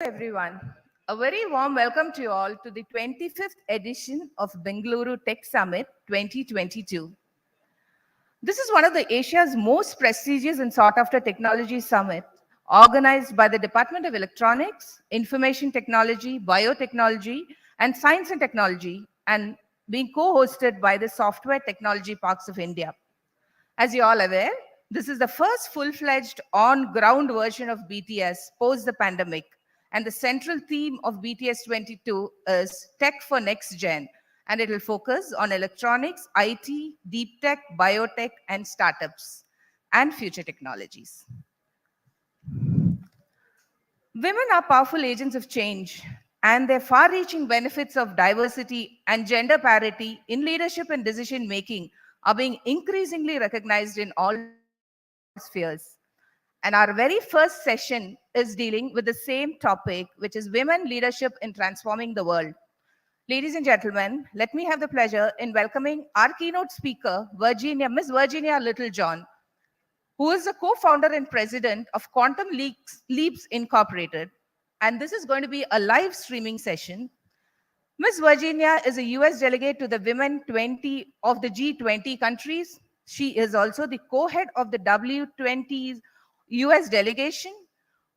everyone. A very warm welcome to you all to the 25th edition of Bengaluru Tech Summit 2022. This is one of the Asia's most prestigious and sought after technology summit organized by the Department of Electronics, Information Technology, Biotechnology, and Science and Technology, and being co-hosted by the Software Technology Parks of India. As you all aware, this is the first full-fledged on-ground version of BTS post the pandemic, and the central theme of BTS 22 is Tech for Next Gen, and it will focus on electronics, IT, deep tech, biotech, and startups, and future technologies. Women are powerful agents of change, and their far reaching benefits of diversity and gender parity in leadership and decision making are being increasingly recognized in all spheres. And our very first session is dealing with the same topic, which is women leadership in transforming the world. Ladies and gentlemen, let me have the pleasure in welcoming our keynote speaker, Miss Virginia Littlejohn, who is the co-founder and president of Leaps Incorporated. And this is going to be a live streaming session. Miss Virginia is a US delegate to the Women 20 of the G20 countries. She is also the co-head of the W20's US delegation,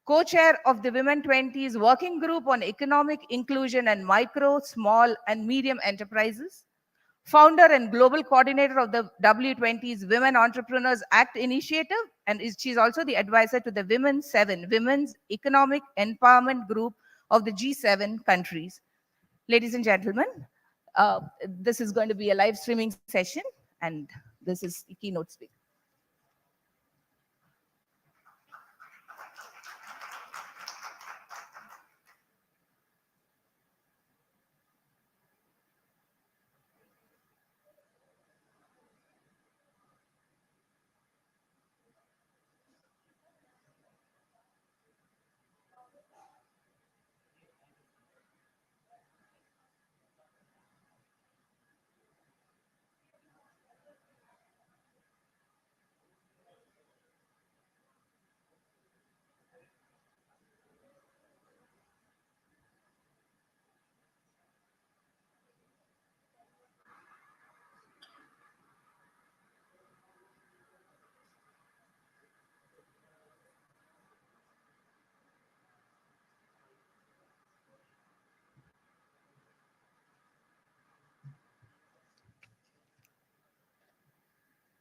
co-chair of the Women 20's Working Group on Economic Inclusion and Micro, Small, and Medium Enterprises, founder and global coordinator of the W20's Women Entrepreneurs Act initiative, and she's also the advisor to the Women 7, Women's Economic Empowerment Group of the G7 countries. Ladies and gentlemen, this is going to be a live streaming session, and this is the keynote speaker.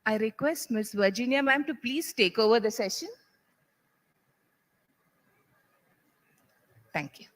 I request Ms. Virginia ma'am to please take over the session. Thank you.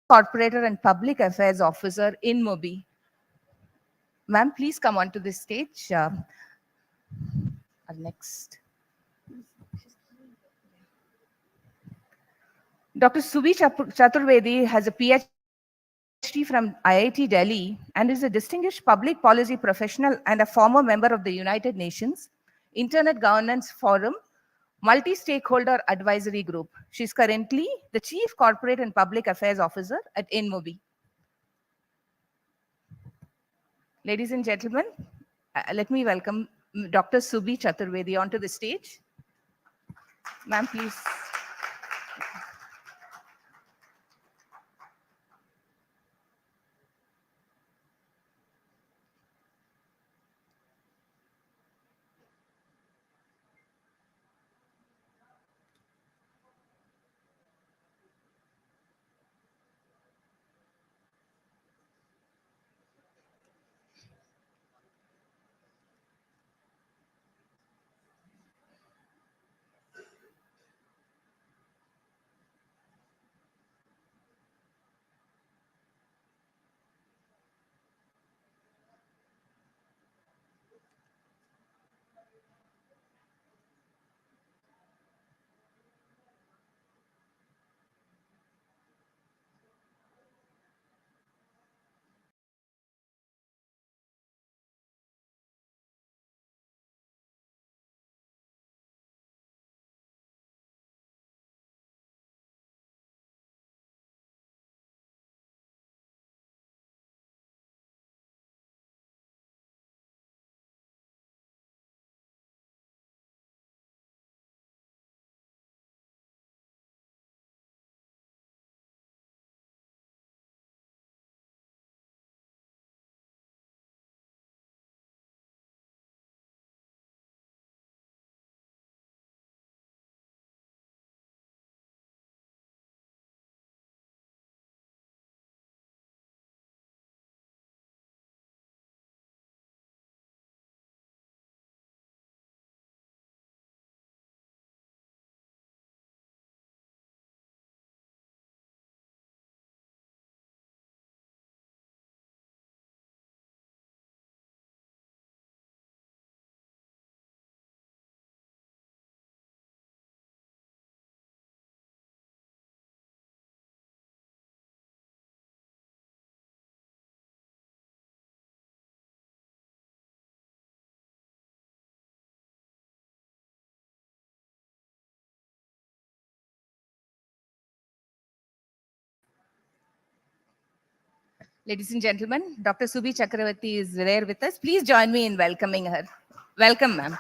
Corporate and Public Affairs Officer in Mobi. Ma'am, please come onto the stage. Next. Dr. Subi Chaturvedi has a PhD from IIT Delhi and is a distinguished public policy professional and a former member of the United Nations Internet Governance Forum Multi-Stakeholder Advisory Group. She is currently the Chief Corporate and Public Affairs Officer at InMobi. Ladies and gentlemen, let me welcome Dr. Subi Chaturvedi onto the stage. Ma'am, please. Ladies and gentlemen, Dr. Subi Chakravarti is there with us. Please join me in welcoming her. Welcome, ma'am.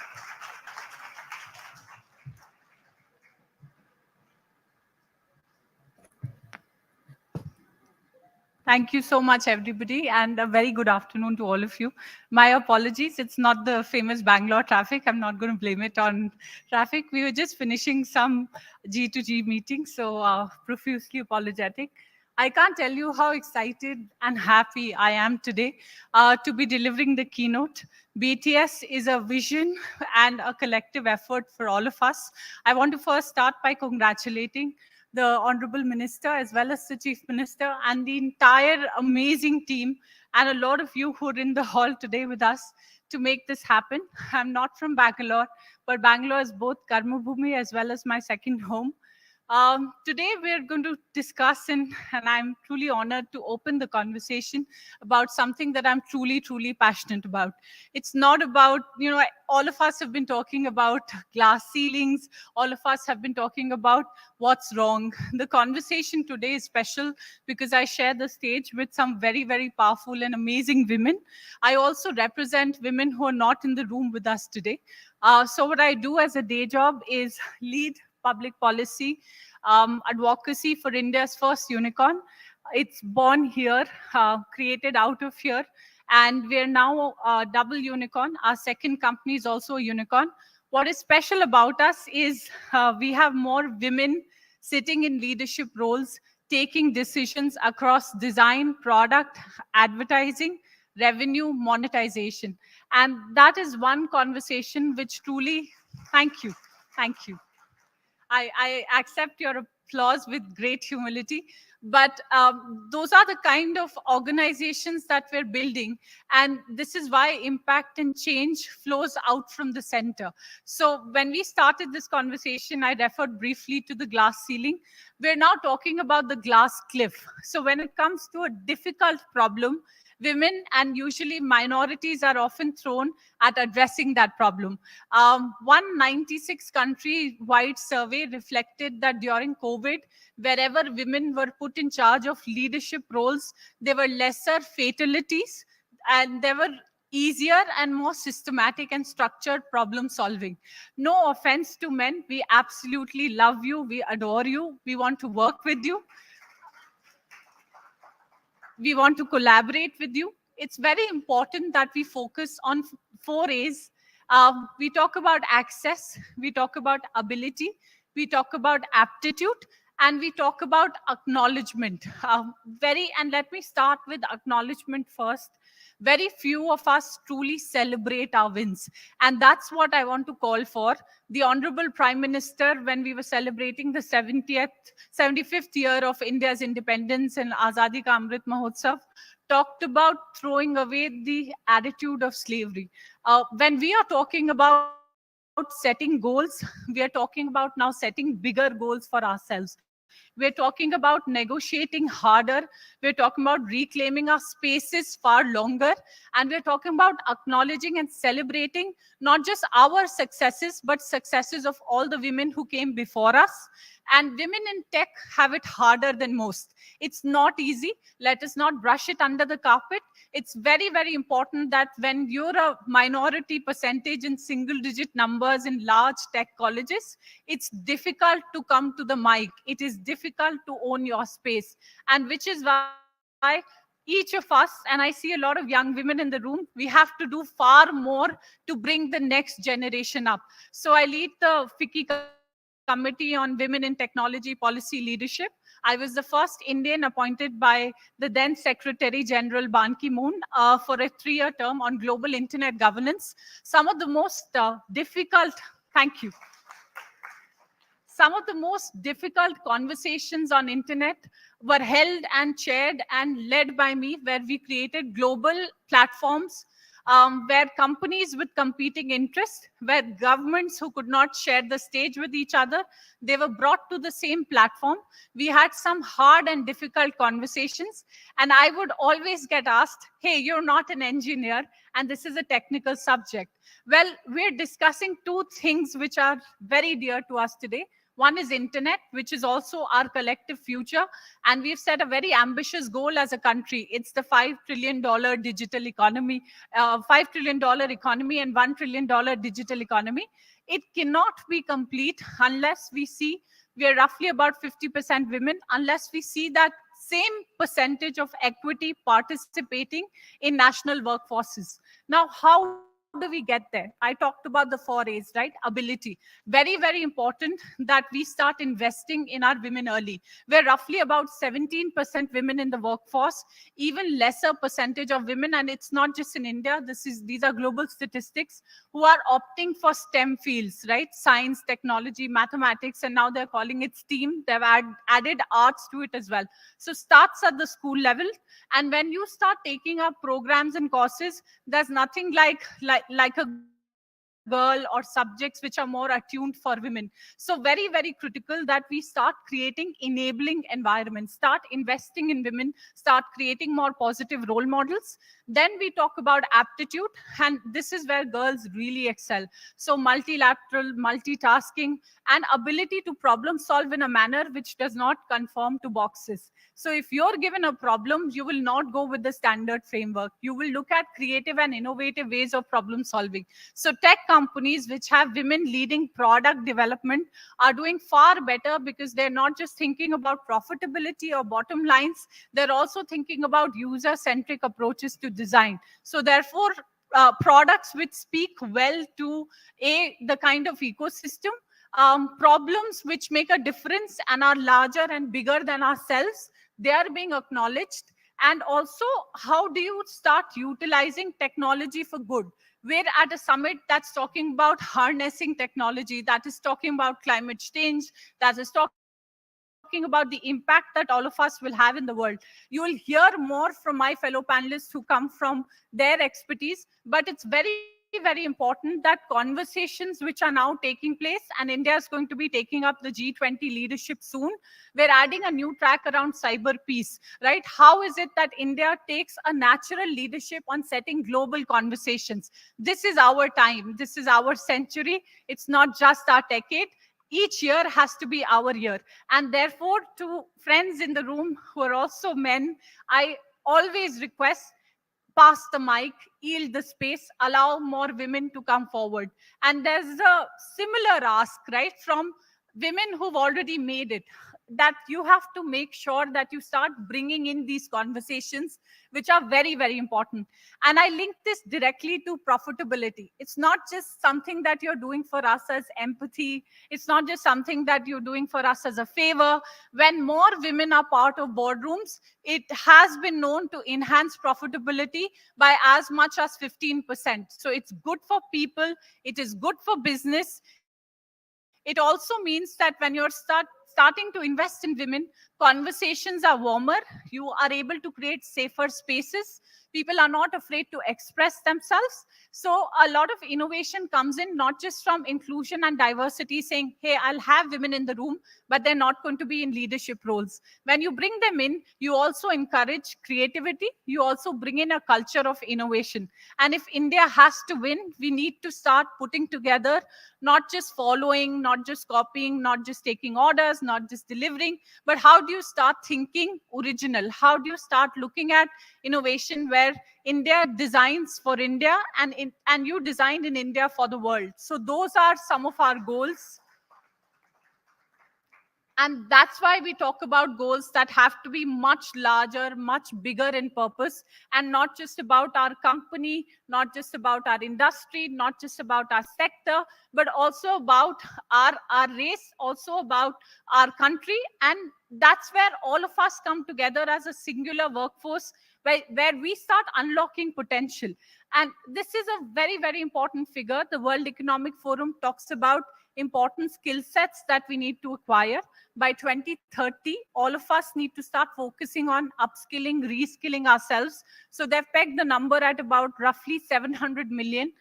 Thank you so much, everybody, and a very good afternoon to all of you. My apologies, it's not the famous Bangalore traffic. I'm not going to blame it on traffic. We were just finishing some G2G meetings, so profusely apologetic. I can't tell you how excited and happy I am today to be delivering the keynote. BTS is a vision and a collective effort for all of us. I want to first start by congratulating the Honorable Minister, as well as the Chief Minister, and the entire amazing team, and a lot of you who are in the hall today with us to make this happen. I'm not from Bangalore, but Bangalore is both Karma Bhumi as well as my second home. Today, we're going to discuss, and I'm truly honored to open the conversation about something that I'm truly, truly passionate about. It's not about, all of us have been talking about glass ceilings, all of us have been talking about what's wrong. The conversation today is special because I share the stage with some very, very powerful and amazing women. I also represent women who are not in the room with us today. So what I do as a day job is lead public policy advocacy for India's first unicorn. It's born here, created out of here, and we're now a double unicorn. Our second company is also a unicorn. What is special about us is we have more women sitting in leadership roles, taking decisions across design, product, advertising, revenue, monetization. And that is one conversation which truly, thank you. I accept your applause with great humility. But those are the kind of organizations that we're building. And this is why impact and change flows out from the center. So when we started this conversation, I referred briefly to the glass ceiling. We're now talking about the glass cliff. So when it comes to a difficult problem, women and usually minorities are often thrown at addressing that problem. One 96 country wide survey reflected that during COVID, wherever women were put in charge of leadership roles, there were lesser fatalities and there were easier and more systematic and structured problem solving. No offense to men. We absolutely love you. We adore you. We want to work with you. We want to collaborate with you. It's very important that we focus on four A's. We talk about access, we talk about ability, we talk about aptitude, and we talk about acknowledgement. And let me start with acknowledgement first. Very few of us truly celebrate our wins. And that's what I want to call for. The Honorable Prime Minister, when we were celebrating the 75th year of India's independence and Azadi Ka Amrit Mahotsav, talked about throwing away the attitude of slavery. When we are talking about setting goals, we are talking about now setting bigger goals for ourselves. We're talking about negotiating harder. We're talking about reclaiming our spaces far longer. And we're talking about acknowledging and celebrating not just our successes, but successes of all the women who came before us. And women in tech have it harder than most. It's not easy. Let us not brush it under the carpet. It's very, very important that when you're a minority percentage in single digit numbers in large tech colleges, it's difficult to come to the mic. It is difficult to own your space. And which is why each of us, and I see a lot of young women in the room, we have to do far more to bring the next generation up. So I lead the FICCI Committee on Women in Technology Policy Leadership. I was the first Indian appointed by the then Secretary General Ban Ki-moon for a 3-year term on global internet governance. Some of the most difficult, thank you. Some of the most difficult conversations on internet were held and chaired and led by me, where we created global platforms where companies with competing interests, where governments who could not share the stage with each other, they were brought to the same platform. We had some hard and difficult conversations, and I would always get asked, hey, you're not an engineer, and this is a technical subject. Well, we're discussing two things which are very dear to us today. One is internet, which is also our collective future. And we've set a very ambitious goal as a country. It's the $5 trillion digital economy, $5 trillion economy and $1 trillion digital economy. It cannot be complete unless we see we are roughly about 50% women, unless we see that same percentage of equity participating in national workforces. Now, how do we get there? I talked about the 4 A's, right? Ability. Very, very important that we start investing in our women early. We're roughly about 17% women in the workforce, even lesser percentage of women, and it's not just in India. These are global statistics, who are opting for STEM fields, right? Science, technology, mathematics, and now they're calling it STEAM. They've added arts to it as well. So starts at the school level. And when you start taking up programs and courses, there's nothing like a girl or subjects which are more attuned for women. So very, very critical that we start creating enabling environments, start investing in women, start creating more positive role models. Then we talk about aptitude, and this is where girls really excel. So multilateral, multitasking, and ability to problem solve in a manner which does not conform to boxes. So if you're given a problem, you will not go with the standard framework. You will look at creative and innovative ways of problem solving. So tech companies which have women leading product development are doing far better, because they're not just thinking about profitability or bottom lines, they're also thinking about user-centric approaches to design. So therefore, products which speak well to the kind of ecosystem, problems which make a difference and are larger and bigger than ourselves, they are being acknowledged. And also, how do you start utilizing technology for good? We're at a summit that's talking about harnessing technology, that is talking about climate change, that is talking about about the impact that all of us will have in the world. You will hear more from my fellow panelists who come from their expertise, but it's very, very important that conversations which are now taking place, and India is going to be taking up the G20 leadership soon. We're adding a new track around cyber peace, right? How is it that India takes a natural leadership on setting global conversations? This is our time. This is our century. It's not just our decade. Each year has to be our year. And therefore, to friends in the room who are also men, I always request, pass the mic, yield the space, allow more women to come forward. And there's a similar ask, right, from women who've already made it, that you have to make sure that you start bringing in these conversations, which are very, very important. And I link this directly to profitability. It's not just something that you're doing for us as empathy. It's not just something that you're doing for us as a favor. When more women are part of boardrooms, it has been known to enhance profitability by as much as 15%. So it's good for people. It is good for business. It also means that when you're starting to invest in women, conversations are warmer. You are able to create safer spaces. People are not afraid to express themselves. So a lot of innovation comes in, not just from inclusion and diversity, saying, hey, I'll have women in the room, but they're not going to be in leadership roles. When you bring them in, you also encourage creativity. You also bring in a culture of innovation. And if India has to win, we need to start putting together, not just following, not just copying, not just taking orders, not just delivering, but how do you start thinking original? How do you start looking at innovation where India designs for India, and you designed in India for the world? So those are some of our goals. And that's why we talk about goals that have to be much larger, much bigger in purpose, and not just about our company, not just about our industry, not just about our sector, but also about our race, also about our country. And that's where all of us come together as a singular workforce, where we start unlocking potential. And this is a very, very important figure. The World Economic Forum talks about important skill sets that we need to acquire. By 2030, all of us need to start focusing on upskilling, reskilling ourselves. So they've pegged the number at about roughly 700 million.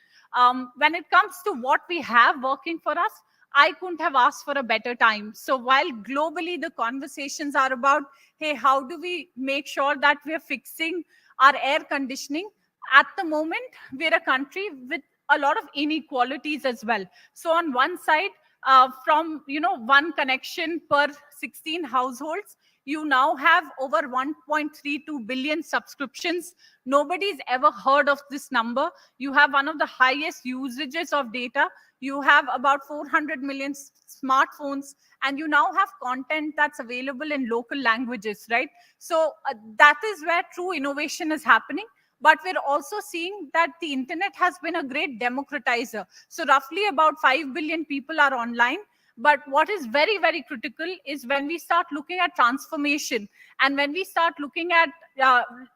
When it comes to what we have working for us, I couldn't have asked for a better time. So while globally the conversations are about, hey, how do we make sure that we're fixing our air conditioning? At the moment, we're a country with a lot of inequalities as well. So on one side, from one connection per 16 households, you now have over 1.32 billion subscriptions. Nobody's ever heard of this number. You have one of the highest usages of data. You have about 400 million smartphones, and you now have content that's available in local languages, right? So that is where true innovation is happening. But we're also seeing that the internet has been a great democratizer. So roughly about 5 billion people are online. But what is very, very critical is when we start looking at transformation, and when we start looking at,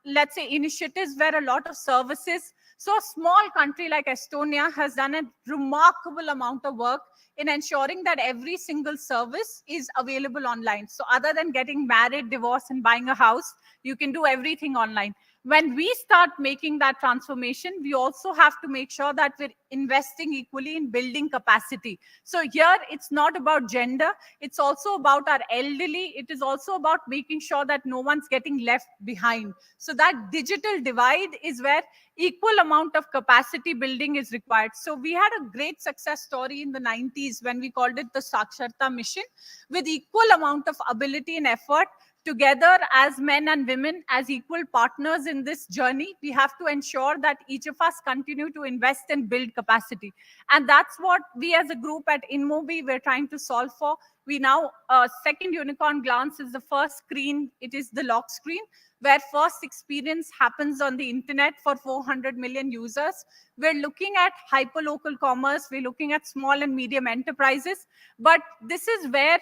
let's say, initiatives where a lot of services. So a small country like Estonia has done a remarkable amount of work in ensuring that every single service is available online. So other than getting married, divorced, and buying a house, you can do everything online. When we start making that transformation, we also have to make sure that we're investing equally in building capacity. So here, it's not about gender. It's also about our elderly. It is also about making sure that no one's getting left behind. So that digital divide is where equal amount of capacity building is required. So we had a great success story in the 90s when we called it the Saksharta Mission, with equal amount of ability and effort. Together as men and women, as equal partners in this journey, we have to ensure that each of us continue to invest and build capacity. And that's what we as a group at InMobi, we're trying to solve for. We now, second unicorn glance is the first screen. It is the lock screen, where first experience happens on the internet for 400 million users. We're looking at hyperlocal commerce. We're looking at small and medium enterprises. But this is where,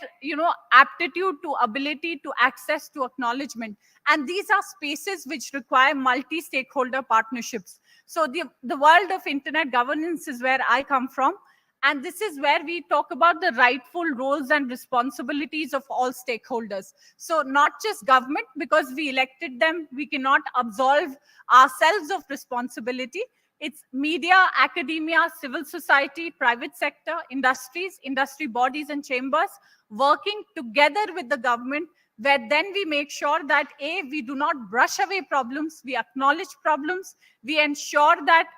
aptitude to ability to access to acknowledgement. And these are spaces which require multi-stakeholder partnerships. So the world of internet governance is where I come from. And this is where we talk about the rightful roles and responsibilities of all stakeholders. So not just government, because we elected them, we cannot absolve ourselves of responsibility. It's media, academia, civil society, private sector, industries, industry bodies and chambers working together with the government, where then we make sure that A, we do not brush away problems, we acknowledge problems, we ensure that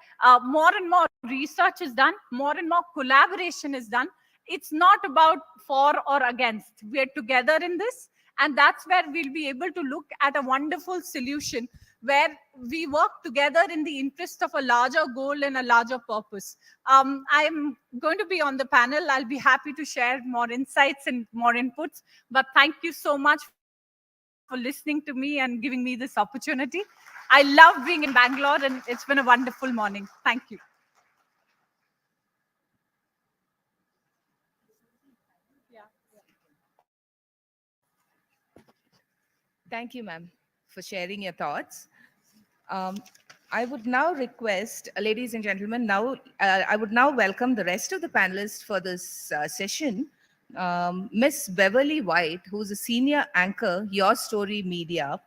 more and more research is done, more and more collaboration is done. It's not about for or against. We are together in this, and that's where we'll be able to look at a wonderful solution where we work together in the interest of a larger goal and a larger purpose. I'm going to be on the panel. I'll be happy to share more insights and more inputs. But thank you so much for listening to me and giving me this opportunity. I love being in Bangalore, and it's been a wonderful morning. Thank you. Thank you, ma'am, for sharing your thoughts. Um, I would now request, ladies and gentlemen, I would now welcome the rest of the panelists for this session. Miss Beverly White, who's a senior anchor, Your Story Media.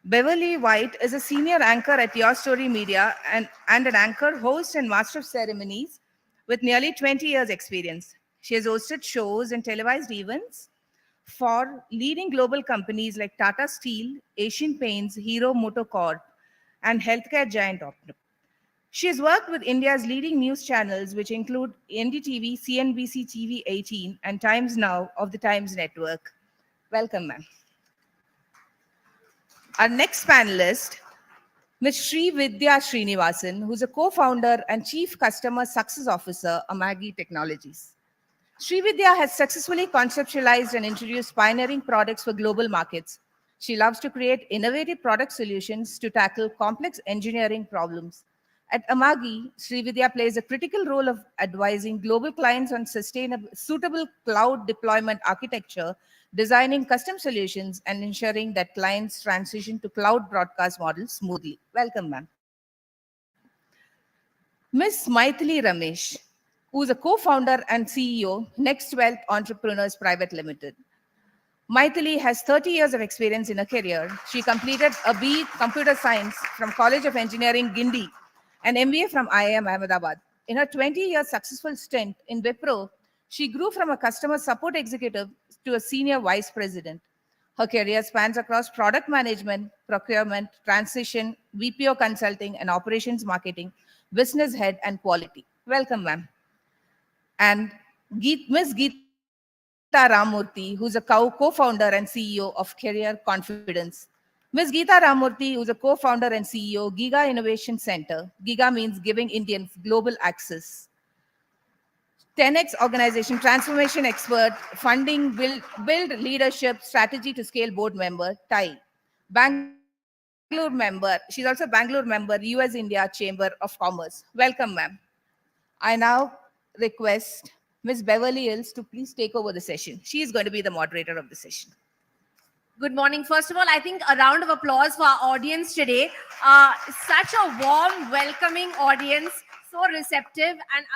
Beverly White is a senior anchor at Your Story Media and an anchor, host, and master of ceremonies with nearly 20 years' experience. She has hosted shows and televised events for leading global companies like Tata Steel, Asian Paints, Hero Motocorp, and healthcare giant Optum. She has worked with India's leading news channels, which include NDTV, CNBC TV 18, and Times Now of the Times Network. Welcome, ma'am. Our next panelist, Ms. Sri Vidya Srinivasan, who's a co-founder and Chief Customer Success Officer, Amagi Technologies. Srividya has successfully conceptualized and introduced pioneering products for global markets. She loves to create innovative product solutions to tackle complex engineering problems. At Amagi, Srividya plays a critical role of advising global clients on suitable cloud deployment architecture, designing custom solutions, and ensuring that clients transition to cloud broadcast models smoothly. Welcome, ma'am. Ms. Maithili Ramesh, who is a co-founder and CEO, Next Wealth Entrepreneurs Private Limited. Maithili has 30 years of experience in her career. She completed a BE Computer Science from College of Engineering, Guindy, and MBA from IIM Ahmedabad. In her 20-year successful stint in Wipro, she grew from a customer support executive to a senior vice president. Her career spans across product management, procurement, transition, BPO consulting, and operations marketing, business head, and quality. Welcome, ma'am. And Ms. Geeta Ramurthy, who's a co-founder and CEO of Career Confidence. Ms. Geeta Ramurthy, who's a co-founder and CEO, Giga Innovation Center. Giga means giving Indians global access. 10x organization, transformation expert, funding, build leadership, strategy to scale board member, TAI. Bangalore member, she's also Bangalore member, US India Chamber of Commerce. Welcome, ma'am. I now request Ms. Beverly Hills to please take over the session. She is going to be the moderator of the session. Good morning. First of all, I think a round of applause for our audience today. Such a warm, welcoming audience, so receptive. And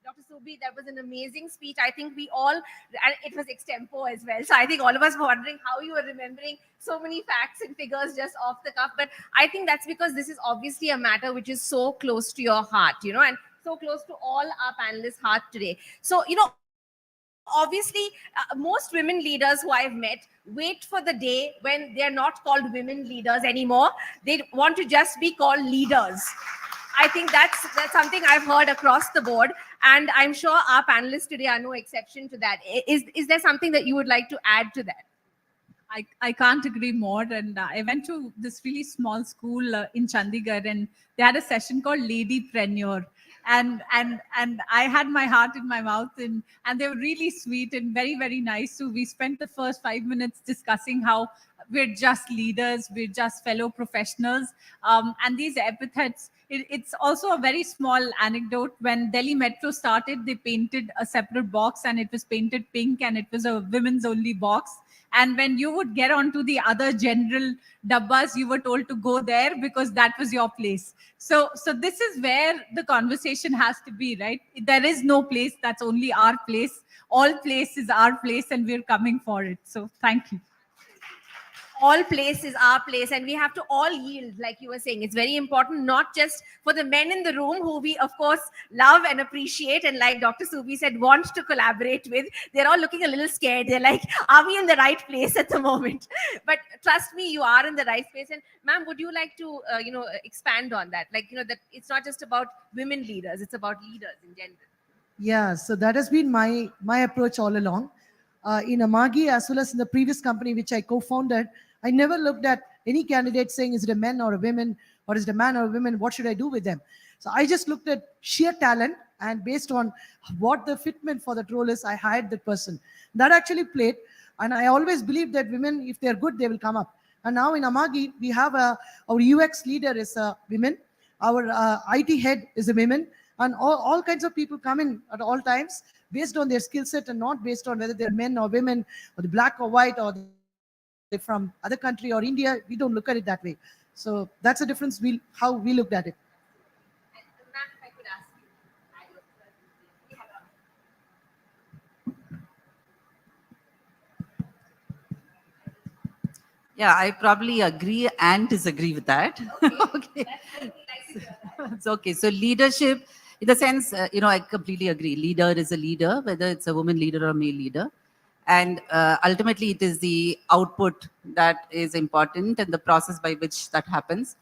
Dr. Subi, that was an amazing speech. I think we all, and it was extempo as well. So I think all of us were wondering how you were remembering so many facts and figures just off the cuff. But I think that's because this is obviously a matter which is so close to your heart, and so close to all our panelists' heart today. So, obviously, most women leaders who I've met wait for the day when they're not called women leaders anymore. They want to just be called leaders. I think that's something I've heard across the board, and I'm sure our panelists today are no exception to that. Is there something that you would like to add to that? I can't agree more. And I went to this really small school in Chandigarh, and they had a session called Ladypreneur. And I had my heart in my mouth, and they were really sweet and very, very nice. So we spent the first 5 minutes discussing how we're just leaders, we're just fellow professionals. And these epithets, it's also a very small anecdote. When Delhi Metro started, they painted a separate box, and it was painted pink, and it was a women's only box. And when you would get onto the other general dabbas, you were told to go there because that was your place. So this is where the conversation has to be, right? There is no place, that's only our place. All place is our place, and we're coming for it. So thank you. All place is our place, and we have to all yield, like you were saying. It's very important, not just for the men in the room, who we of course love and appreciate, and like Dr. Subi said, want to collaborate with. They're all looking a little scared. They're like, are we in the right place at the moment? But trust me, you are in the right place. And ma'am, would you like to expand on that, like, that it's not just about women leaders, it's about leaders in general? Yeah, so that has been my approach all along. In Amagi, as well as in the previous company which I co-founded, I never looked at any candidate saying, is it a man or a woman, or is it a man or a woman, what should I do with them? So I just looked at sheer talent, and based on what the fitment for that role is, I hired that person. That actually played, and I always believe that women, if they're good, they will come up. And now in Amagi, we have our UX leader is a woman, our IT head is a woman, and all kinds of people come in at all times based on their skill set, and not based on whether they're men or women, or the black or white, or they're from other country or India. We don't look at it that way. So that's the difference, how we looked at it. And ma'am, if I could ask you. Yeah, I probably agree and disagree with that. Okay. It's okay. So leadership, in the sense, I completely agree. Leader is a leader, whether it's a woman leader or a male leader. And ultimately, it is the output that is important and the process by which that happens.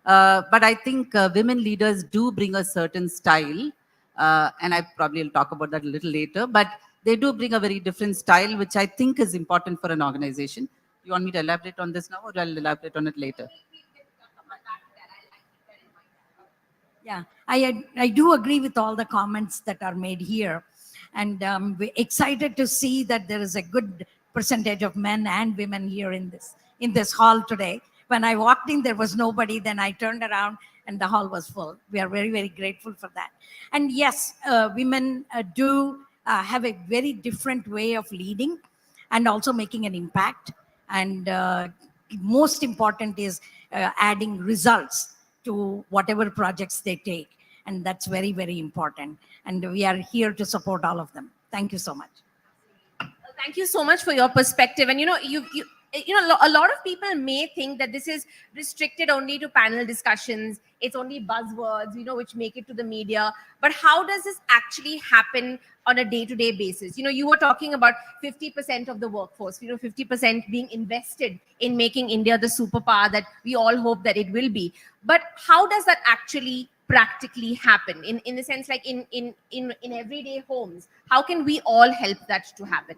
But I think women leaders do bring a certain style, and I probably will talk about that a little later, but they do bring a very different style, which I think is important for an organization. You want me to elaborate on this now, or I'll elaborate on it later? Yeah, I do agree with all the comments that are made here. And we're excited to see that there is a good percentage of men and women here in this hall today. When I walked in, there was nobody. Then I turned around and the hall was full. We are very, very grateful for that. And yes, women do have a very different way of leading and also making an impact. And most important is adding results to whatever projects they take. And that's very, very important. And we are here to support all of them. Thank you so much. Thank you so much for your perspective. And a lot of people may think that this is restricted only to panel discussions. It's only buzzwords, which make it to the media. But how does this actually happen on a day-to-day basis? You were talking about 50% of the workforce, 50% being invested in making India the superpower that we all hope that it will be. But how does that actually practically happen in the sense, like in everyday homes? How can we all help that to happen?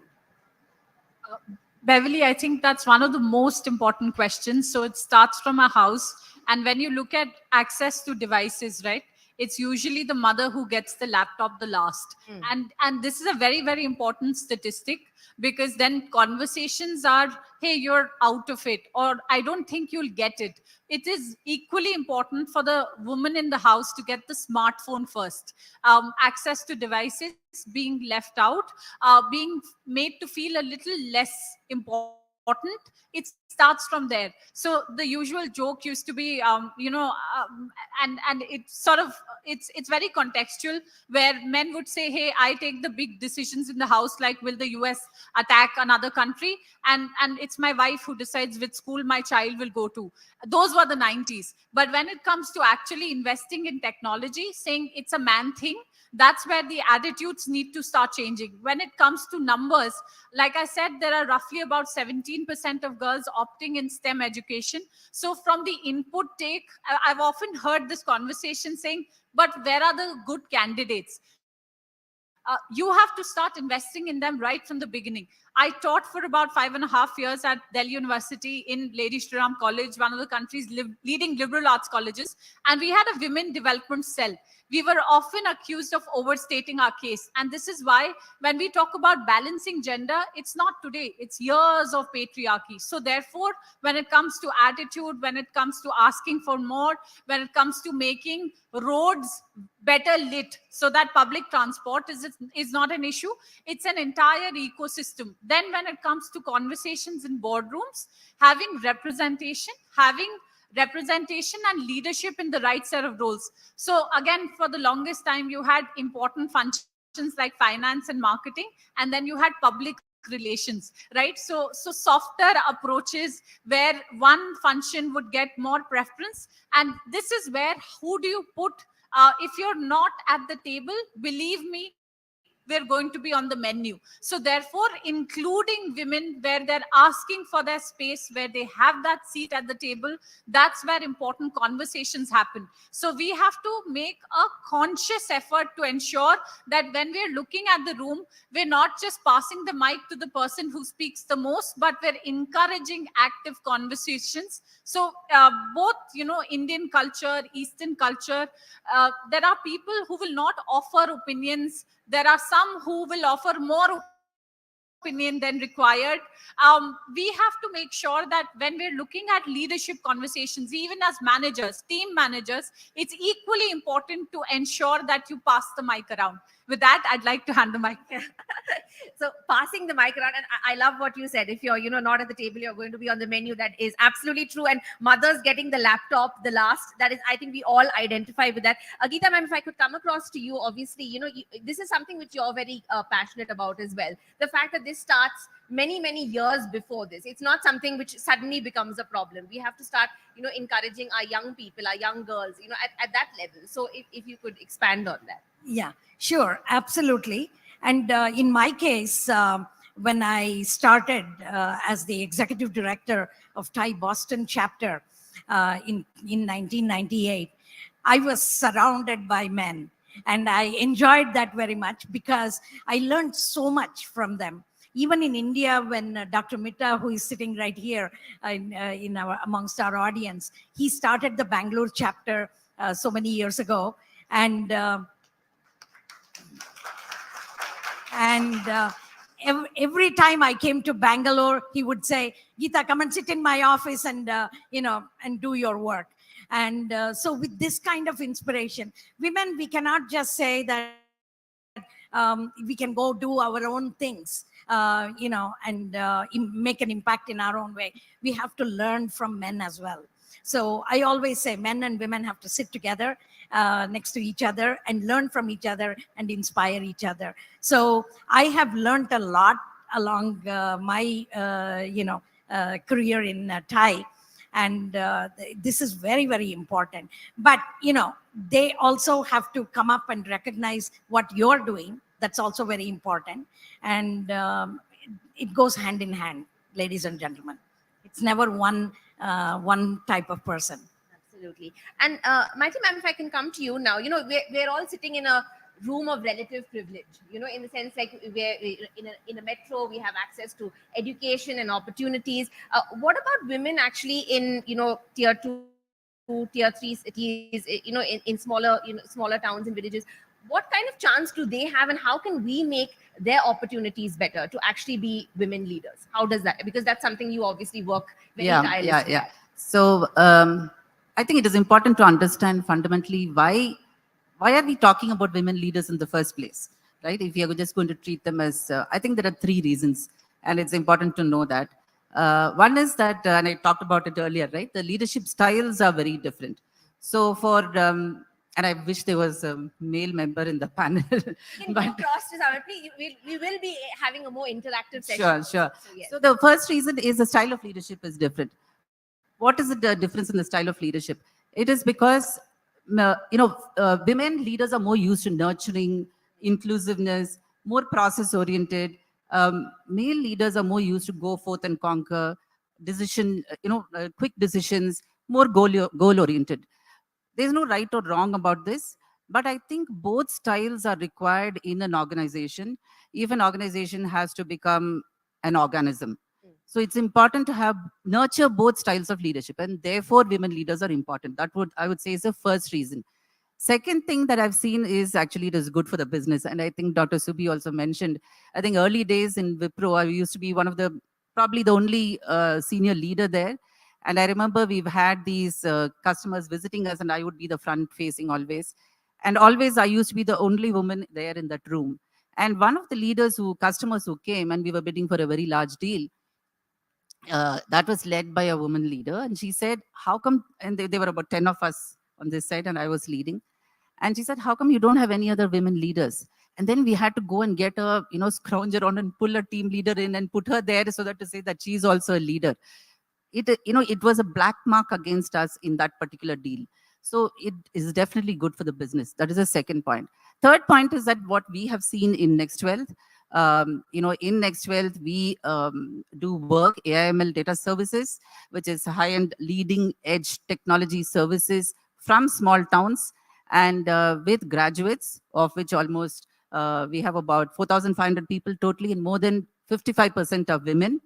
Beverly, I think that's one of the most important questions. So it starts from a house. And when you look at access to devices, right, it's usually the mother who gets the laptop the last. And this is a very, very important statistic, because then conversations are, hey, you're out of it, or I don't think you'll get it. It is equally important for the woman in the house to get the smartphone first. Access to devices being left out, being made to feel a little less important. It starts from there. So the usual joke used to be, and it's sort of, it's very contextual, where men would say, hey, I take the big decisions in the house, like will the US attack another country, and it's my wife who decides which school my child will go to. Those were the 90s. But when it comes to actually investing in technology, saying it's a man thing, that's where the attitudes need to start changing. When it comes to numbers, like I said, there are roughly about 17% of girls opting in STEM education. So from the input take, I've often heard this conversation saying, but where are the good candidates? You have to start investing in them right from the beginning. I taught for about 5.5 years at Delhi University in Lady Shri Ram College, one of the country's leading liberal arts colleges. And we had a women development cell. We were often accused of overstating our case. And this is why when we talk about balancing gender, it's not today, it's years of patriarchy. So therefore, when it comes to attitude, when it comes to asking for more, when it comes to making roads better lit so that public transport is not an issue, it's an entire ecosystem Then when it comes to conversations in boardrooms, having representation and leadership in the right set of roles. So again, for the longest time, you had important functions like finance and marketing, and then you had public relations, right? So softer approaches where one function would get more preference. And this is where, who do you put? If you're not at the table, believe me, we're going to be on the menu. So therefore, including women where they're asking for their space, where they have that seat at the table, that's where important conversations happen. So we have to make a conscious effort to ensure that when we're looking at the room, we're not just passing the mic to the person who speaks the most, but we're encouraging active conversations. So both, Indian culture, Eastern culture, there are people who will not offer opinions. There are some who will offer more opinion than required. We have to make sure that when we're looking at leadership conversations, even as managers, team managers, it's equally important to ensure that you pass the mic around. With that, I'd like to hand the mic. So passing the mic around, and I love what you said. If you're, not at the table, you're going to be on the menu. That is absolutely true. And mothers getting the laptop, the last, that is, I think we all identify with that. Geeta ma'am, if I could come across to you, obviously, this is something which you're very passionate about as well. The fact that this starts many years before this. It's not something which suddenly becomes a problem. We have to start, encouraging our young people, our young girls, at that level. So if you could expand on that. Yeah, sure, absolutely. And in my case, when I started as the executive director of Thai Boston chapter in 1998, I was surrounded by men. And I enjoyed that very much because I learned so much from them. Even in India, when Dr. Mitta, who is sitting right here amongst our audience, he started the Bangalore chapter so many years ago. And every time I came to Bangalore, he would say, Geeta, come and sit in my office and, and do your work. And so with this kind of inspiration, women, we cannot just say that we can go do our own things, and make an impact in our own way. We have to learn from men as well. So I always say men and women have to sit together next to each other and learn from each other and inspire each other. So I have learned a lot along my, career in Thai. And this is very, very important. But, they also have to come up and recognize what you're doing. That's also very important. And it goes hand in hand, ladies and gentlemen. It's never one type of person. Absolutely. And Maiti ma'am, if I can come to you now, we're all sitting in a room of relative privilege, in the sense like we're in a metro, we have access to education and opportunities. What about women actually in, tier 2, tier 3 cities, in smaller towns and villages? What kind of chance do they have, and how can we make their opportunities better to actually be women leaders? How does that? Because that's something you obviously work very tirelessly at. So I think it is important to understand fundamentally why are we talking about women leaders in the first place, right? If we are just going to treat them as, I think there are 3 reasons, and it's important to know that. One is that, and I talked about it earlier, right? The leadership styles are very different. So for and I wish there was a male member in the panel. But we will be having a more interactive session. Sure. So, yes. So the first reason is the style of leadership is different. What is the difference in the style of leadership? It is because, women leaders are more used to nurturing, inclusiveness, more process-oriented. Male leaders are more used to go forth and conquer, quick decisions, more goal-oriented. There's no right or wrong about this, but I think both styles are required in an organization if an organization has to become an organism. So it's important to nurture both styles of leadership, and therefore women leaders are important. That I would say is the first reason. Second thing that I've seen is actually it is good for the business. And I think Dr. Subi also mentioned, I think early days in Wipro, I used to be probably the only senior leader there. And I remember we've had these customers visiting us, and I would be the front facing always. And always I used to be the only woman there in that room. And one of the customers who came, and we were bidding for a very large deal, that was led by a woman leader. And she said, how come, and they were about 10 of us on this side, and I was leading. And she said, how come you don't have any other women leaders? And then we had to go and get a, scrounge around and pull a team leader in and put her there so that to say that she's also a leader. It was a black mark against us in that particular deal. So it is definitely good for the business. That is the second point. Third point is that what we have seen in Next Wealth, in Next Wealth, we do work, AIML data services, which is high-end leading edge technology services from small towns, and with graduates, of which almost we have about 4,500 people totally, and more than 55% are women.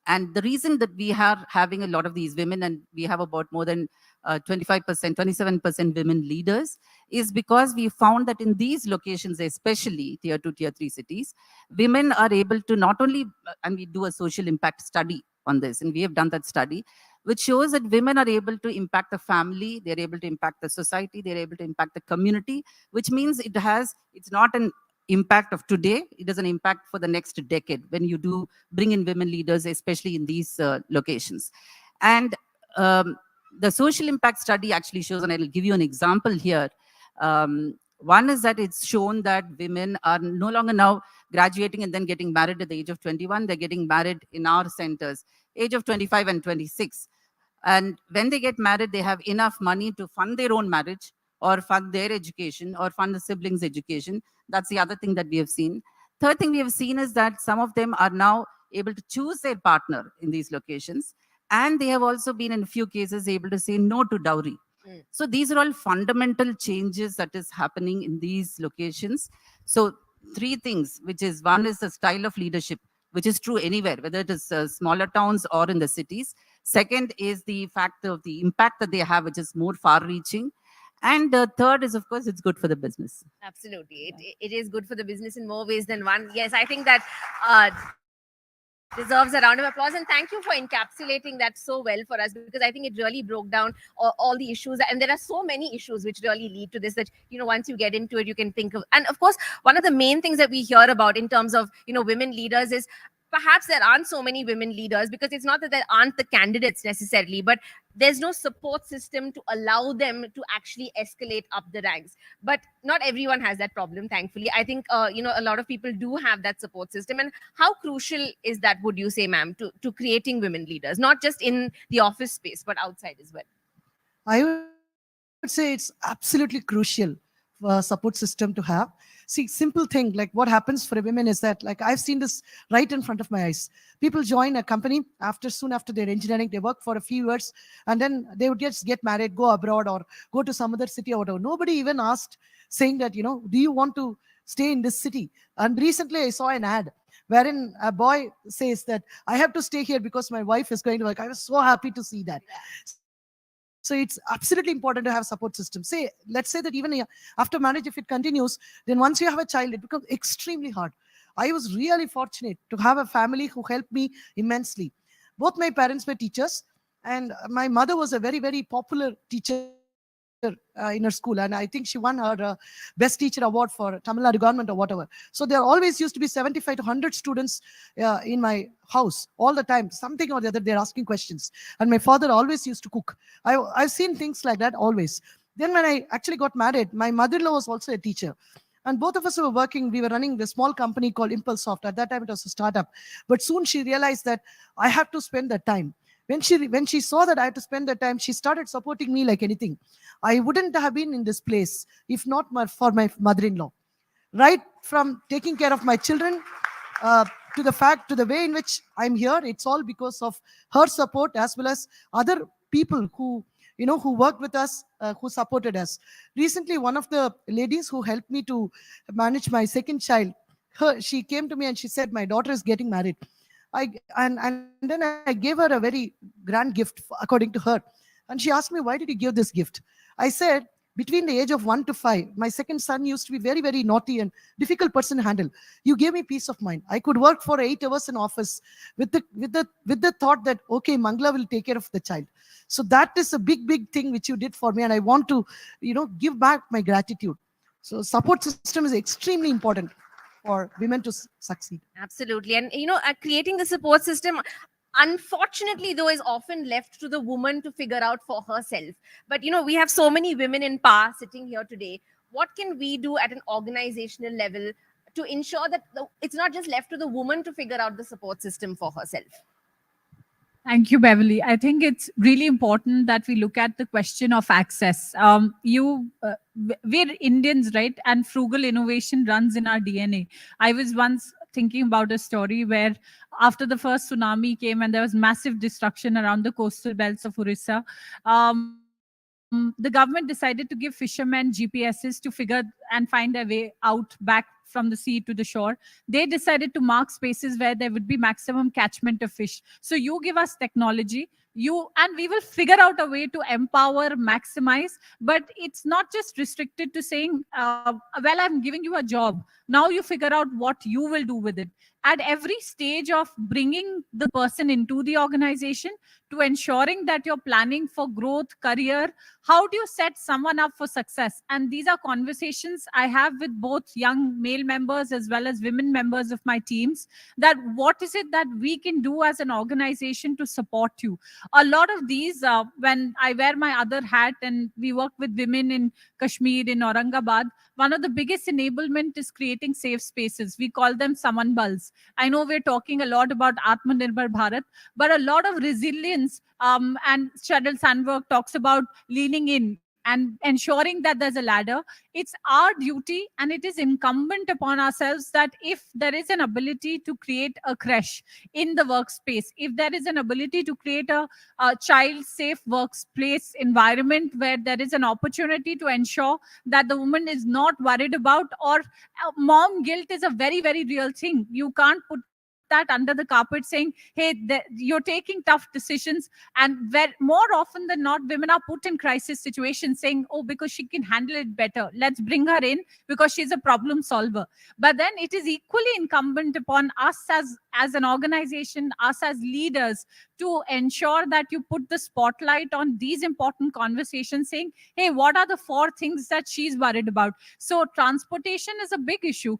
And the reason that we are having a lot of these women, and we have about more than 25%, 27% women leaders, is because we found that in these locations, especially tier 2, tier 3 cities, women are able to not only, and we do a social impact study on this, and we have done that study, which shows that women are able to impact the family, they're able to impact the society, they're able to impact the community, which means it's not an impact of today, it is an impact for the next decade when you do bring in women leaders, especially in these locations. And the social impact study actually shows, and I'll give you an example here. One is that it's shown that women are no longer now graduating and then getting married at the age of 21. They're getting married in our centers, age of 25 and 26. And when they get married, they have enough money to fund their own marriage or fund their education or fund the siblings' education. That's the other thing that we have seen. Third thing we have seen is that some of them are now able to choose their partner in these locations. And they have also been, in a few cases, able to say no to dowry. So these are all fundamental changes that is happening in these locations. So three things, which is, one is the style of leadership, which is true anywhere, whether it is smaller towns or in the cities. Second is the fact of the impact that they have, which is more far-reaching. And third is, of course, it's good for the business. Absolutely. It is good for the business in more ways than one. Yes, I think that deserves a round of applause. And thank you for encapsulating that so well for us, because I think it really broke down all the issues. And there are so many issues which really lead to this that, once you get into it, you can think of. And of course, one of the main things that we hear about in terms of, women leaders is perhaps there aren't so many women leaders, because it's not that there aren't the candidates necessarily, but there's no support system to allow them to actually escalate up the ranks. But not everyone has that problem, thankfully. I think, a lot of people do have that support system. And how crucial is that, would you say, ma'am, to creating women leaders, not just in the office space, but outside as well? I would say it's absolutely crucial for a support system to have. See, simple thing, like what happens for a women is that, like, I've seen this right in front of my eyes. People join a company soon after their engineering, they work for a few years, and then they would just get married, go abroad, or go to some other city or whatever. Nobody even asked, saying that, do you want to stay in this city? And recently I saw an ad wherein a boy says that I have to stay here because my wife is going to work. I was so happy to see that. So it's absolutely important to have support system. Let's say that even after marriage, if it continues, then once you have a child, it becomes extremely hard. I was really fortunate to have a family who helped me immensely. Both my parents were teachers, and my mother was a very, very popular teacher in her school, and I think she won her best teacher award for Tamil Nadu government or whatever. So there always used to be 75 to 100 students in my house all the time. Something or the other, they're asking questions, and my father always used to cook. I've seen things like that always. Then when I actually got married, my mother-in-law was also a teacher, and both of us were working. We were running this small company called Impulsoft. At that time it was a startup, but soon she realized that I have to spend the time. When she saw that I had to spend the time, she started supporting me like anything. I wouldn't have been in this place if not for my mother-in-law. Right from taking care of my children to the way in which I'm here, it's all because of her support, as well as other people who worked with us, who supported us. Recently, one of the ladies who helped me to manage my second child, she came to me and she said, my daughter is getting married. And then I gave her a very grand gift according to her. And she asked me, why did you give this gift? I said, between the age of 1 to 5, my second son used to be very, very naughty and difficult person to handle. You gave me peace of mind. I could work for 8 hours in office with the thought that, okay, Mangla will take care of the child. So that is a big, big thing which you did for me. And I want to, give back my gratitude. So support system is extremely important for women to succeed. Absolutely. And, creating the support system, unfortunately, though, is often left to the woman to figure out for herself. But, we have so many women in power sitting here today. What can we do at an organizational level to ensure that it's not just left to the woman to figure out the support system for herself? Thank you, Beverly. I think it's really important that we look at the question of access. We're Indians, right? And frugal innovation runs in our DNA. I was once thinking about a story where after the first tsunami came and there was massive destruction around the coastal belts of Orissa, the government decided to give fishermen GPSs to figure and find their way out back from the sea to the shore. They decided to mark spaces where there would be maximum catchment of fish. So you give us technology, and we will figure out a way to empower, maximize. But it's not just restricted to saying, well, I'm giving you a job. Now you figure out what you will do with it. At every stage of bringing the person into the organization, to ensuring that you're planning for growth, career, how do you set someone up for success? And these are conversations I have with both young male members as well as women members of my teams, that what is it that we can do as an organization to support you? A lot of these, when I wear my other hat and we work with women in Kashmir, in Aurangabad, one of the biggest enablement is creating safe spaces. We call them Samanbals. I know we're talking a lot about Atmanirbhar Bharat, but a lot of resilience, and Sheryl Sandberg talks about leaning in and ensuring that there's a ladder. It's our duty and it is incumbent upon ourselves that if there is an ability to create a creche in the workspace, if there is an ability to create a child-safe workplace environment where there is an opportunity to ensure that the woman is not worried about, or mom guilt is a very, very real thing. You can't put that under the carpet saying, hey, you're taking tough decisions. And where more often than not, women are put in crisis situations saying, oh, because she can handle it better, let's bring her in because she's a problem solver. But then it is equally incumbent upon us as an organization, us as leaders, to ensure that you put the spotlight on these important conversations saying, hey, what are the 4 things that she's worried about? So transportation is a big issue.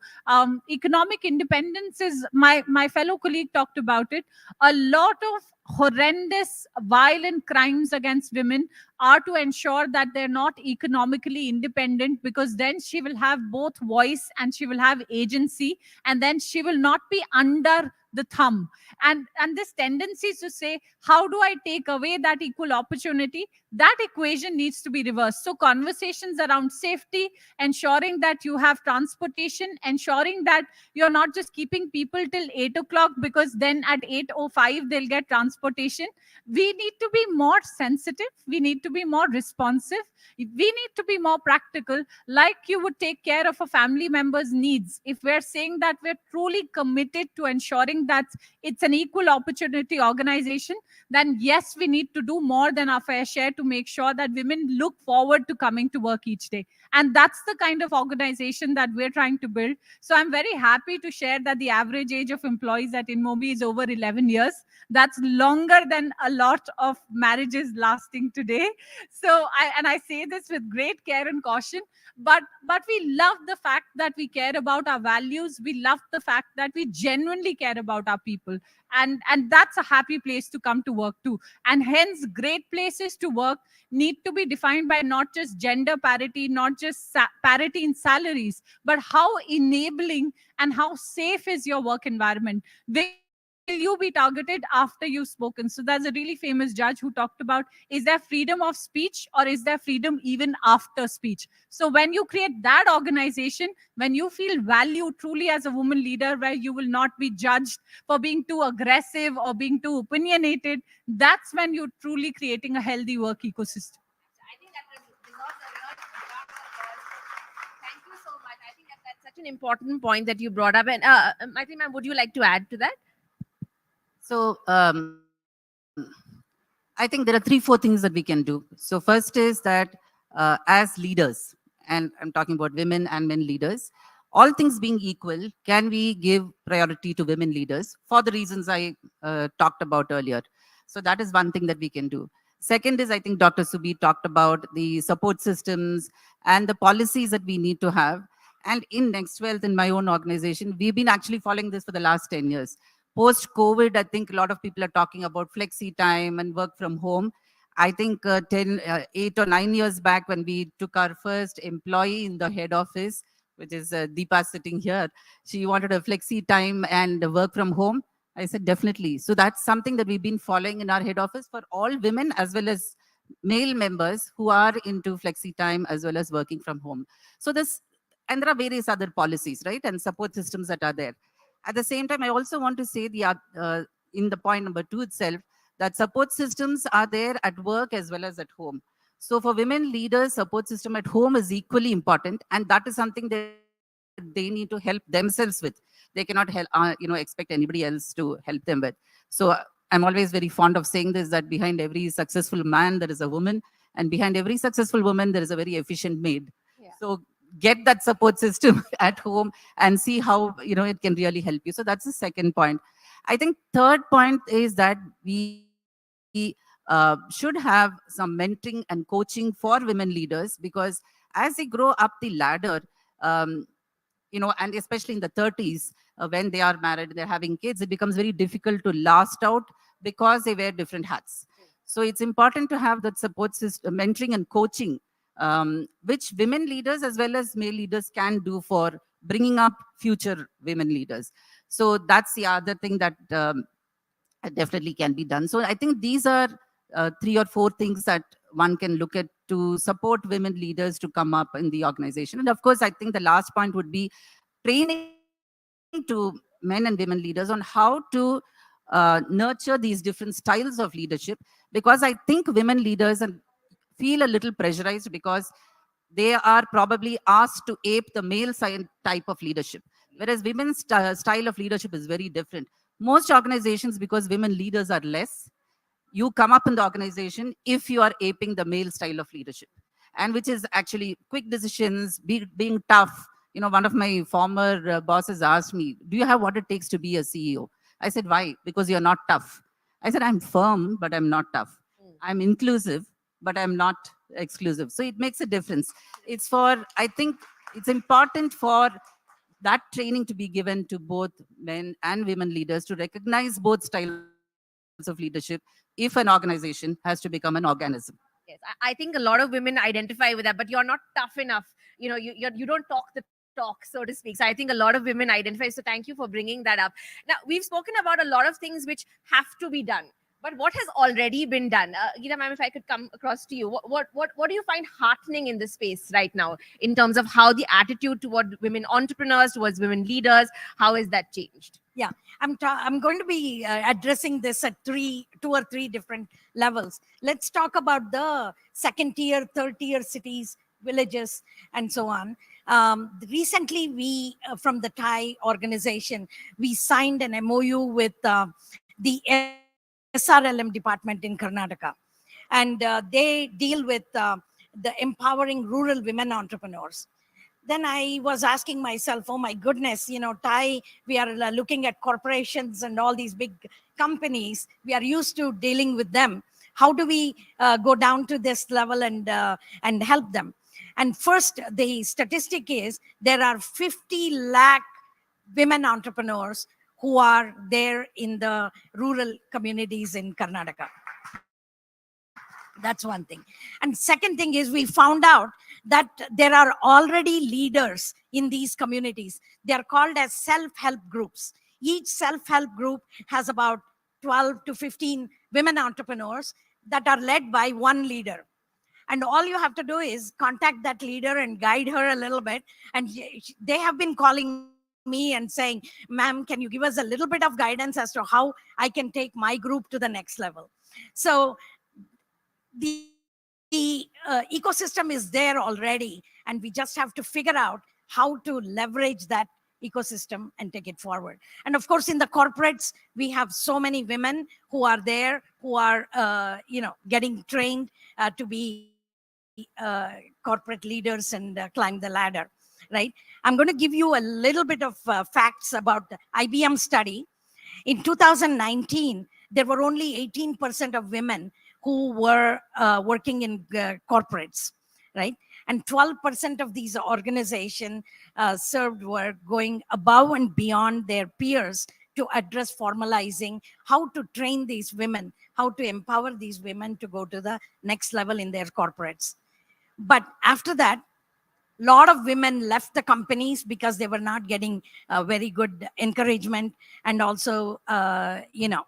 Economic independence is, my fellow colleague talked about it. A lot of horrendous violent crimes against women are to ensure that they're not economically independent, because then she will have both voice and she will have agency, and then she will not be under the thumb. And this tendency to say, how do I take away that equal opportunity? That equation needs to be reversed. So conversations around safety, ensuring that you have transportation, ensuring that you're not just keeping people till 8 o'clock because then at 8:05 they'll get transportation. We need to be more sensitive. We need to be more responsive. We need to be more practical, like you would take care of a family member's needs. If we're saying that we're truly committed to ensuring that it's an equal opportunity organization, then yes, we need to do more than our fair share to make sure that women look forward to coming to work each day. And that's the kind of organization that we're trying to build. So I'm very happy to share that the average age of employees at InMobi is over 11 years. That's longer than a lot of marriages lasting today. So I say this with great care and caution, but we love the fact that we care about our values. We love the fact that we genuinely care about our people. And that's a happy place to come to work too. And hence, great places to work need to be defined by not just gender parity, not just parity in salaries, but how enabling and how safe is your work environment. Will you be targeted after you've spoken? So there's a really famous judge who talked about, is there freedom of speech or is there freedom even after speech? So when you create that organization, when you feel valued truly as a woman leader, where you will not be judged for being too aggressive or being too opinionated, that's when you're truly creating a healthy work ecosystem. I think that deserves a real round of applause. Thank you so much. I think that's such an important point that you brought up. And Maitri ma'am, would you like to add to that? So I think there are 3-4 things that we can do. So first is that as leaders, and I'm talking about women and men leaders, all things being equal, can we give priority to women leaders for the reasons I talked about earlier? So that is one thing that we can do. Second is, I think Dr. Subi talked about the support systems and the policies that we need to have. And in Next Wealth, in my own organization, we've been actually following this for the last 10 years. Post-COVID, I think a lot of people are talking about flexi time and work from home. I think 8 or 9 years back, when we took our first employee in the head office, which is Deepa sitting here, she wanted a flexi time and work from home. I said, definitely. So that's something that we've been following in our head office for all women as well as male members who are into flexi time as well as working from home. So this, and there are various other policies, right? And support systems that are there. At the same time, I also want to say in the point number 2 itself, that support systems are there at work as well as at home. So for women leaders, support system at home is equally important. And that is something that they need to help themselves with. They cannot help, expect anybody else to help them with. So I'm always very fond of saying this, that behind every successful man, there is a woman. And behind every successful woman, there is a very efficient maid. Yeah. So get that support system at home and see how, it can really help you. So that's the second point. I think third point is that we should have some mentoring and coaching for women leaders, because as they grow up the ladder, and especially in the 30s, when they are married, they're having kids, it becomes very difficult to last out because they wear different hats. So it's important to have that support system, mentoring and coaching, which women leaders as well as male leaders can do for bringing up future women leaders. So that's the other thing that definitely can be done. So I think these are 3 or 4 things that one can look at to support women leaders to come up in the organization. And of course, I think the last point would be training to men and women leaders on how to nurture these different styles of leadership, because I think women leaders feel a little pressurized because they are probably asked to ape the male type of leadership, whereas women's style of leadership is very different. Most organizations, because women leaders are less, you come up in the organization if you are aping the male style of leadership, and which is actually quick decisions, being tough. One of my former bosses asked me, do you have what it takes to be a CEO? I said, why? Because you're not tough. I said, I'm firm, but I'm not tough. I'm inclusive, but I'm not exclusive. So it makes a difference. I think it's important for that training to be given to both men and women leaders to recognize both styles of leadership if an organization has to become an organism. Yes, I think a lot of women identify with that, but you're not tough enough. You don't talk the talk, so to speak. So I think a lot of women identify. So thank you for bringing that up. Now, we've spoken about a lot of things which have to be done. But what has already been done? Geeta ma'am, if I could come across to you, what do you find heartening in this space right now in terms of how the attitude toward women entrepreneurs, towards women leaders, how has that changed? Yeah, I'm going to be addressing this at 2 or 3 different levels. Let's talk about the second tier, third tier cities, villages, and so on. Recently, we, from the Thai organization, we signed an MOU with the SRLM department in Karnataka. And they deal with the empowering rural women entrepreneurs. Then I was asking myself, oh my goodness, Thai, we are looking at corporations and all these big companies. We are used to dealing with them. How do we go down to this level and help them? And first, the statistic is there are 50 lakh women entrepreneurs who are there in the rural communities in Karnataka. That's one thing. And second thing is we found out that there are already leaders in these communities. They are called as self-help groups. Each self-help group has about 12 to 15 women entrepreneurs that are led by one leader. And all you have to do is contact that leader and guide her a little bit. And they have been calling me and saying, ma'am, can you give us a little bit of guidance as to how I can take my group to the next level? So the ecosystem is there already, and we just have to figure out how to leverage that ecosystem and take it forward. And of course, in the corporates, we have so many women who are there, who are getting trained to be corporate leaders and climb the ladder, right? I'm going to give you a little bit of facts about the IBM study. In 2019, there were only 18% of women who were working in corporates, right? And 12% of these organizations served were going above and beyond their peers to address formalizing how to train these women, how to empower these women to go to the next level in their corporates. But after that, a lot of women left the companies because they were not getting very good encouragement and also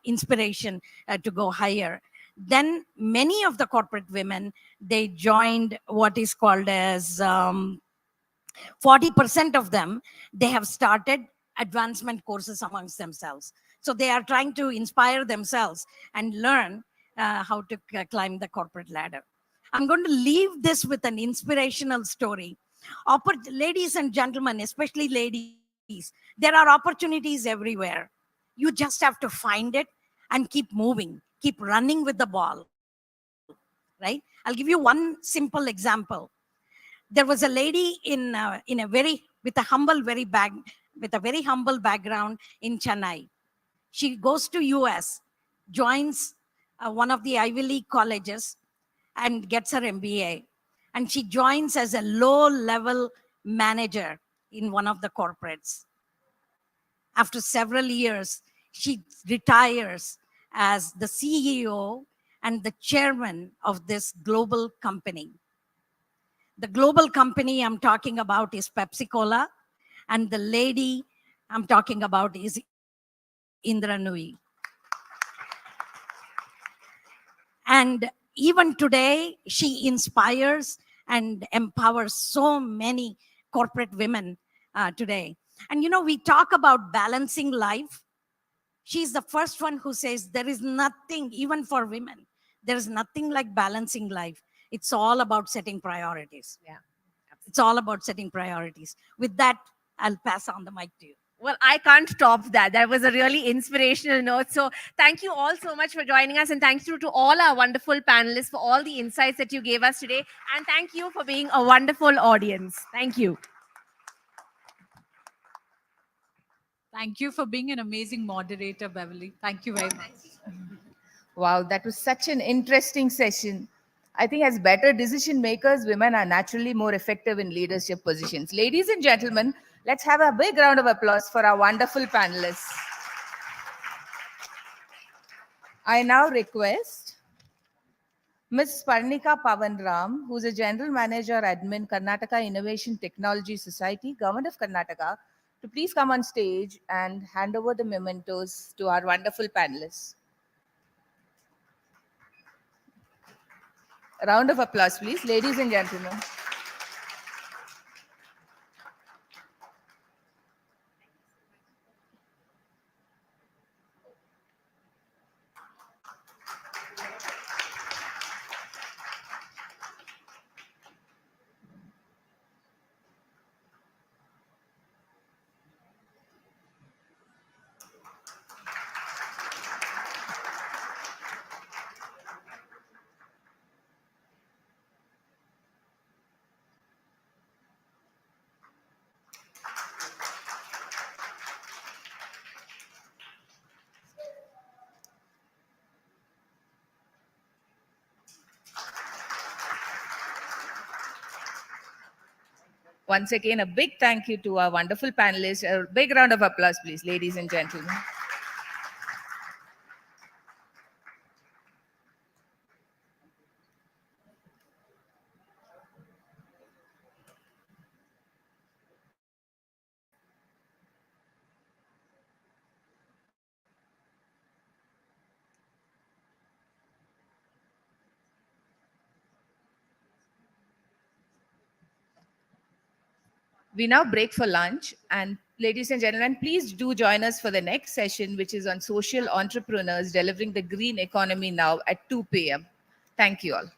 inspiration to go higher. Then many of the corporate women, they joined what is called as 40% of them, they have started advancement courses amongst themselves. So they are trying to inspire themselves and learn how to climb the corporate ladder. I'm going to leave this with an inspirational story. Ladies and gentlemen, especially ladies, there are opportunities everywhere. You just have to find it and keep moving, keep running with the ball, right? I'll give you one simple example. There was a lady in a very, with a very humble background in Chennai. She goes to US, joins one of the Ivy League colleges and gets her MBA. And she joins as a low-level manager in one of the corporates. After several years, she retires as the CEO and the chairman of this global company. The global company I'm talking about is Pepsi Cola, and the lady I'm talking about is Indra Nui. And even today, she inspires and empowers so many corporate women today. And we talk about balancing life. She's the first one who says there is nothing, even for women, there is nothing like balancing life. It's all about setting priorities. Yeah. It's all about setting priorities. With that, I'll pass on the mic to you. Well, I can't top that. That was a really inspirational note. So thank you all so much for joining us. And thank you to all our wonderful panelists for all the insights that you gave us today. And thank you for being a wonderful audience. Thank you. Thank you for being an amazing moderator, Beverly. Thank you very much. Wow, that was such an interesting session. I think as better decision makers, women are naturally more effective in leadership positions. Ladies and gentlemen, let's have a big round of applause for our wonderful panelists. I now request Ms. Parnika Pavanram, who's a General Manager, Admin, Karnataka Innovation Technology Society, Government of Karnataka, to please come on stage and hand over the mementos to our wonderful panelists. A round of applause, please, ladies and gentlemen. Once again, a big thank you to our wonderful panelists. A big round of applause, please, ladies and gentlemen. We now break for lunch. And ladies and gentlemen, please do join us for the next session, which is on social entrepreneurs delivering the green economy now at 2 p.m. Thank you all.